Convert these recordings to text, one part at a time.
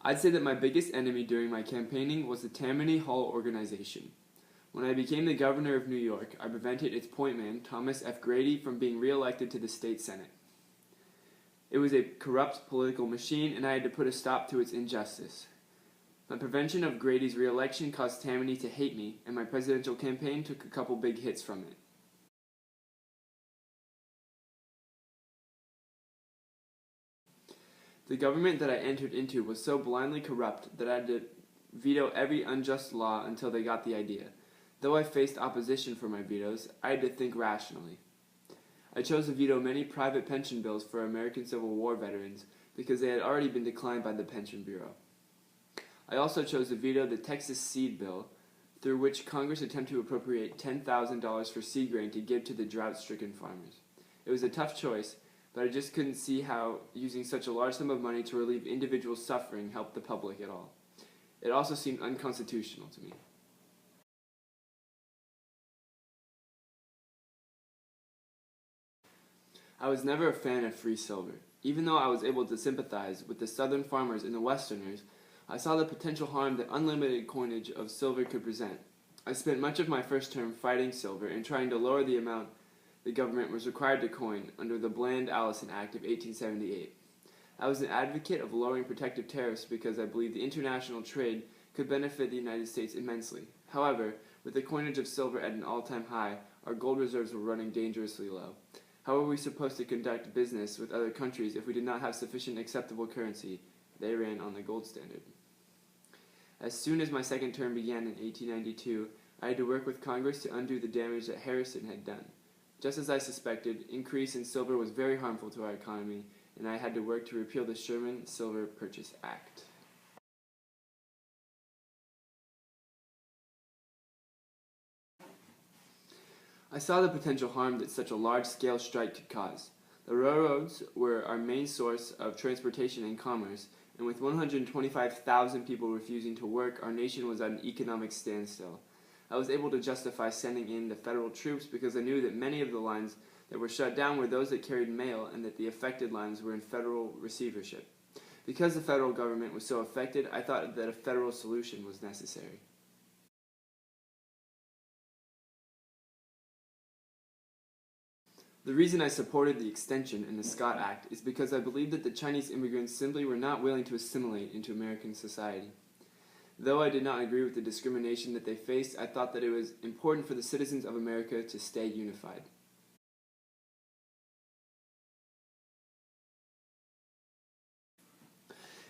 I'd say that my biggest enemy during my campaigning was the Tammany Hall organization. When I became the governor of New York, I prevented its point man, Thomas F. Grady, from being reelected to the state senate. It was a corrupt political machine, and I had to put a stop to its injustice. My prevention of Grady's reelection caused Tammany to hate me, and my presidential campaign took a couple big hits from it. The government that I entered into was so blindly corrupt that I had to veto every unjust law until they got the idea. Though I faced opposition for my vetoes, I had to think rationally. I chose to veto many private pension bills for American Civil War veterans because they had already been declined by the Pension Bureau. I also chose to veto the Texas Seed Bill, through which Congress attempted to appropriate $10,000 for seed grain to give to the drought-stricken farmers. It was a tough choice, but I just couldn't see how using such a large sum of money to relieve individual suffering helped the public at all. It also seemed unconstitutional to me. I was never a fan of free silver. Even though I was able to sympathize with the southern farmers and the westerners, I saw the potential harm that unlimited coinage of silver could present. I spent much of my first term fighting silver and trying to lower the amount the government was required to coin under the Bland-Allison Act of 1878. I was an advocate of lowering protective tariffs because I believed the international trade could benefit the United States immensely. However, with the coinage of silver at an all-time high, our gold reserves were running dangerously low. How were we supposed to conduct business with other countries if we did not have sufficient acceptable currency? They ran on the gold standard. As soon as my second term began in 1892, I had to work with Congress to undo the damage that Harrison had done. Just as I suspected, increase in silver was very harmful to our economy, and I had to work to repeal the Sherman Silver Purchase Act. I saw the potential harm that such a large-scale strike could cause. The railroads were our main source of transportation and commerce, and with 125,000 people refusing to work, our nation was at an economic standstill. I was able to justify sending in the federal troops because I knew that many of the lines that were shut down were those that carried mail and that the affected lines were in federal receivership. Because the federal government was so affected, I thought that a federal solution was necessary. The reason I supported the extension in the Scott Act is because I believed that the Chinese immigrants simply were not willing to assimilate into American society. Though I did not agree with the discrimination that they faced, I thought that it was important for the citizens of America to stay unified.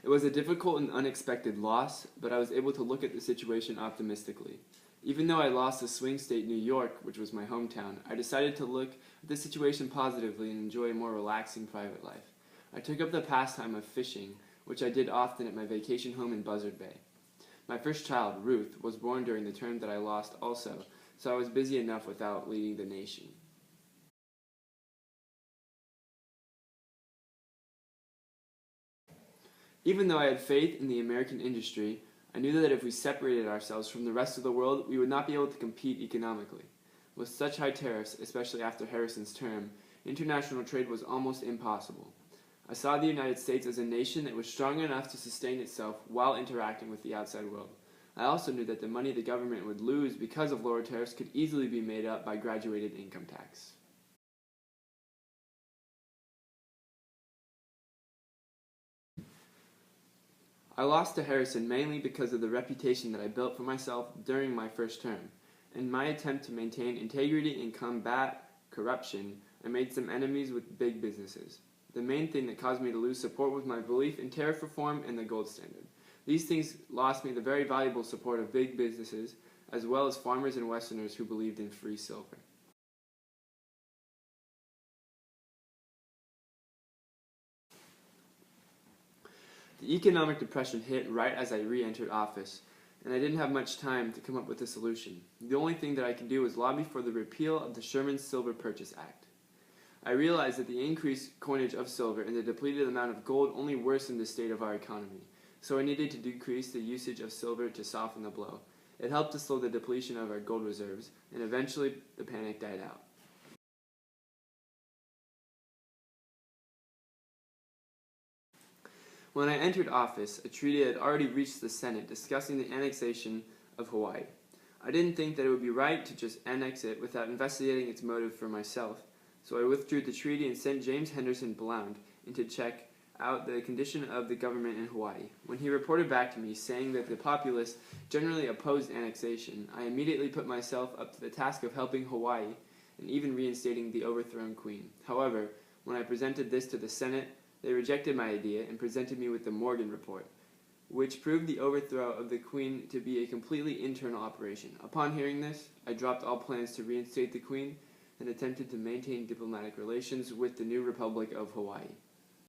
It was a difficult and unexpected loss, but I was able to look at the situation optimistically. Even though I lost the swing state New York, which was my hometown, I decided to look at the situation positively and enjoy a more relaxing private life. I took up the pastime of fishing, which I did often at my vacation home in Buzzard Bay. My first child, Ruth, was born during the term that I lost also, so I was busy enough without leading the nation. Even though I had faith in the American industry, I knew that if we separated ourselves from the rest of the world, we would not be able to compete economically. With such high tariffs, especially after Harrison's term, international trade was almost impossible. I saw the United States as a nation that was strong enough to sustain itself while interacting with the outside world. I also knew that the money the government would lose because of lower tariffs could easily be made up by graduated income tax. I lost to Harrison mainly because of the reputation that I built for myself during my first term. In my attempt to maintain integrity and combat corruption, I made some enemies with big businesses. The main thing that caused me to lose support was my belief in tariff reform and the gold standard. These things lost me the very valuable support of big businesses, as well as farmers and Westerners who believed in free silver. The economic depression hit right as I re-entered office, and I didn't have much time to come up with a solution. The only thing that I could do was lobby for the repeal of the Sherman Silver Purchase Act. I realized that the increased coinage of silver and the depleted amount of gold only worsened the state of our economy, so I needed to decrease the usage of silver to soften the blow. It helped to slow the depletion of our gold reserves, and eventually the panic died out. When I entered office, a treaty had already reached the Senate discussing the annexation of Hawaii. I didn't think that it would be right to just annex it without investigating its motive for myself, so I withdrew the treaty and sent James Henderson Blount in to check out the condition of the government in Hawaii. When he reported back to me saying that the populace generally opposed annexation, I immediately put myself up to the task of helping Hawaii and even reinstating the overthrown queen. However, when I presented this to the Senate, they rejected my idea and presented me with the Morgan Report, which proved the overthrow of the queen to be a completely internal operation. Upon hearing this, I dropped all plans to reinstate the queen and attempted to maintain diplomatic relations with the new Republic of Hawaii.